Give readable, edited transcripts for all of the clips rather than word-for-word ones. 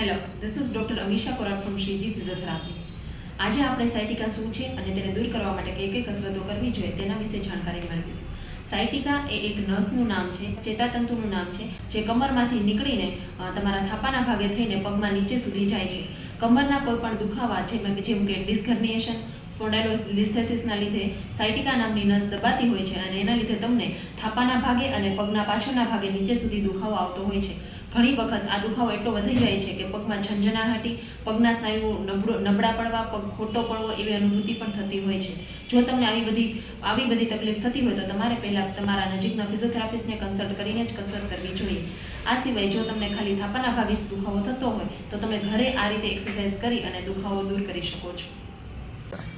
Hello, this is doctor Amisha Korat from Shriji physiotherapy. આજે આપણે sciatica શું છે અને તેને દૂર કરવા માટે કઈ કઈ કસરતો કરવી જોઈએ તેના વિશે જાણકારી મેળવીશું. સાયટિકા એ એક નસનું નામ છે, ચેતાતંતુનું નામ છે, જે કમરમાંથી નીકળીને તમારા થાપાના ભાગે થઈને પગમાં નીચે સુધી જાય છે. કમરના કોઈ પણ દુખાવા જેમ કે ડિસ્ક હર્નિએશન, સ્પોન્ડાયલોલિસ્થેસિસના લીધે સાયટિકા નામની નસ દબાતી હોય છે અને એના લીધે તમને થાપાના ભાગે અને પગના પાછળના ભાગે નીચે સુધી દુખાવો આવતો હોય છે. ઘણી વખત આ દુખાવો એટલો વધી જાય છે કે પગમાં ઝંઝનાહટી, પગના સ્નાયુઓ નબળા પડવા, પગ ખોટો પડવો એવી અનુભૂતિ પણ થતી હોય છે. જો તમને આવી બધી તકલીફ થતી હોય તો તમારે પહેલાં તમારા નજીકના ફિઝિયોથેરાપિસ્ટને કન્સલ્ટ કરીને જ કસરત કરવી જોઈએ. આ સિવાય જો તમને ખાલી થાપાના ભાગે જ દુખાવો થતો હોય તો તમે ઘરે આ રીતે એક્સરસાઇઝ કરી અને દુખાવો દૂર કરી શકો છો.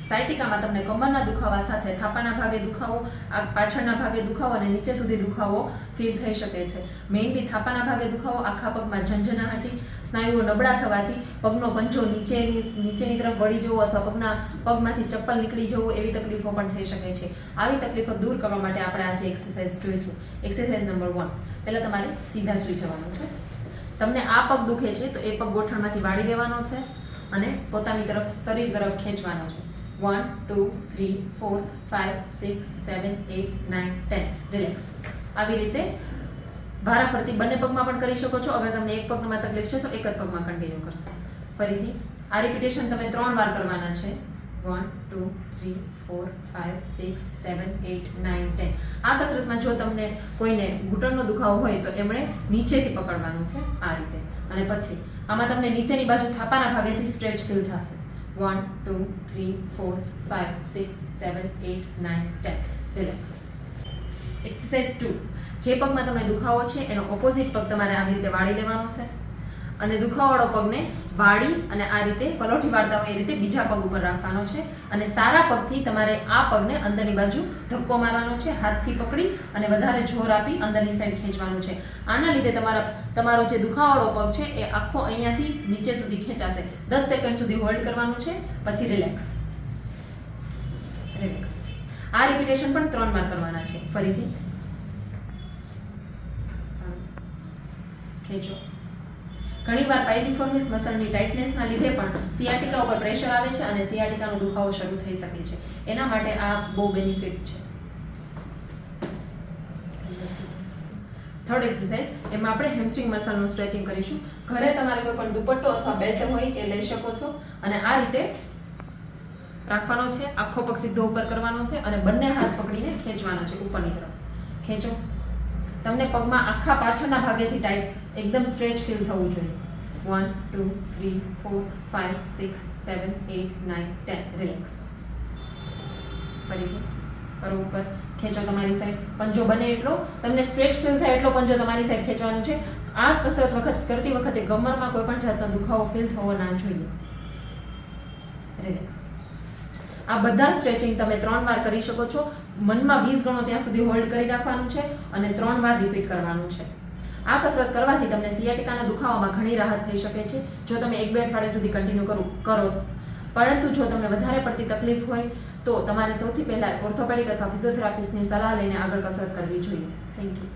સાયટિકામાં તમને કમરના દુખાવા સાથે થાપાના ભાગે દુખાવો, પાછળના ભાગે દુખાવો અને નીચે સુધી દુખાવો ફીલ થઈ શકે છે. મેઇનલી થાપાના ભાગે દુખાવો, આખા પગમાં ઝંઝનાહટી, સ્નાયુઓ નબળા થવાથી પગનો પંજો નીચેની તરફ વળી જવો અથવા પગમાંથી ચપ્પલ નીકળી જવું એવી તકલીફો પણ થઈ શકે છે. આવી તકલીફો દૂર કરવા માટે આપણે આજે એક્સરસાઇઝ જોઈશું. Exercise number 1. પહેલાં તમારે સીધા સૂઈ જવાનું છે. તમને આ પગ દુખે છે તો એ પગ ગોઠણમાંથી વાળી દેવાનો છે અને પોતાની તરફ શરીર તરફ ખેંચવાનો છે. 1, 2, 3, 4, 5, 6, 7, 8, 9, 10. રિલેક્સ. આવી રીતે વારાફરતી બંને પગમાં પણ કરી શકો છો. અગર તમને એક પગમાં તકલીફ છે તો એક જ પગમાં કન્ટિન્યુ કરશો. ફરીથી આ રિપીટેશન તમે 3 વાર કરવાના છે. 1, 2, 3, 4, 5, 6, 7, 8, 9, 10. આ કસરતમાં જો તમને કોઈને ઘૂંટણનો દુખાવો હોય તો એમણે નીચેથી પકડવાનું છે આ રીતે, અને પછી આમાં તમને નીચેની બાજુ થાપાના ભાગેથી સ્ટ્રેચ ફીલ થશે. 1, 2, 3, 4, 5, 6, 7, 8, 9, 10. રિલેક્સ. એક્સરસાઇઝ 2. જે પગમાં તમને દુખાવો છે એનો ઓપોઝિટ પગ તમારે આવી રીતે વાળી લેવાનો છે અને દુખાવાળો પગને વાળી અને આ રીતે પલોઠી વાળતા હોય એ રીતે બીજા પગ ઉપર રાખવાનો છે અને સારા પગથી તમારે આ પગને અંદરની બાજુ ધક્કો મારવાનો છે. હાથથી પકડી અને વધારે જોર આપી અંદરની સાઈડ ખેંચવાનું છે. આના લીધે તમારો જે દુખાવાળો પગ છે એ આખો અહીંયાથી નીચે સુધી ખેંચાશે. 10 સેકન્ડ સુધી હોલ્ડ કરવાનું છે, પછી રિલેક્સ. આ રિપીટેશન પણ 3 વાર કરવાના છે. ફરીથી ખેંચો. ઘણીવાર પાયરિફોર્મિસ મસલની ટાઇટનેસના લીધે પણ સિયાટિકા ઉપર પ્રેશર આવે છે અને સિયાટિકાનો દુખાવો શરૂ થઈ શકે છે. એના માટે આ બહુ બેનિફિટ છે. થર્ડ એક્સરસાઇઝ, એમાં આપણે હેમસ્ટ્રિંગ મસલનું સ્ટ્રેચિંગ કરીશું. ઘરે તમારે કોઈ પણ દુપટ્ટો અથવા બેલ્ટ હોય એ લઈ શકો છો અને આ રીતે રાખવાનો છે. આખો પગ સીધો ઉપર કરવાનો છે અને બંને હાથ પકડીને ખેંચવાનો છે ઉપરની તરફ. ખેંચો. તમને પગમાં આખા પાછળના ભાગેથી ટાઈટ એકદમ સ્ટ્રેચ ફીલ થવું જોઈએ. 1, 2, 3, 4, 5, 6, 7, 8, 9, 10. રિલેક્સ. ફરીથી કરો ઉપર. ખેંચો તમારી સાઈડ. પંજો બને એટલો તમને સ્ટ્રેચ ફીલ થાય એટલો પંજો તમારી સાઈડ ખેંચવાનો છે. આ કસરત કરતી વખતે કમરમાં કોઈ પણ જાતનો દુખાવો ફીલ થવો ના જોઈએ. રિલેક્સ. આ બધા સ્ટ્રેચિંગ તમે 3 વાર કરી શકો છો. મનમાં 20 ગણો ત્યાં સુધી હોલ્ડ કરી રાખવાનું છે અને 3 વાર રિપીટ કરવાનું છે. આ કસરત કરવાથી તમને સિયાટિકાના દુખાવામાં ઘણી રાહત થઈ શકે છે જો તમે 1-2 અઠવાડિયા સુધી કન્ટિન્યુ કરો. પરંતુ જો તમને વધારે પડતી તકલીફ હોય તો તમારે સૌથી પહેલાં ઓર્થોપેડિક અથવા ફિઝિયોથેરાપિસ્ટની સલાહ લઈને આગળ કસરત કરવી જોઈએ. Thank you.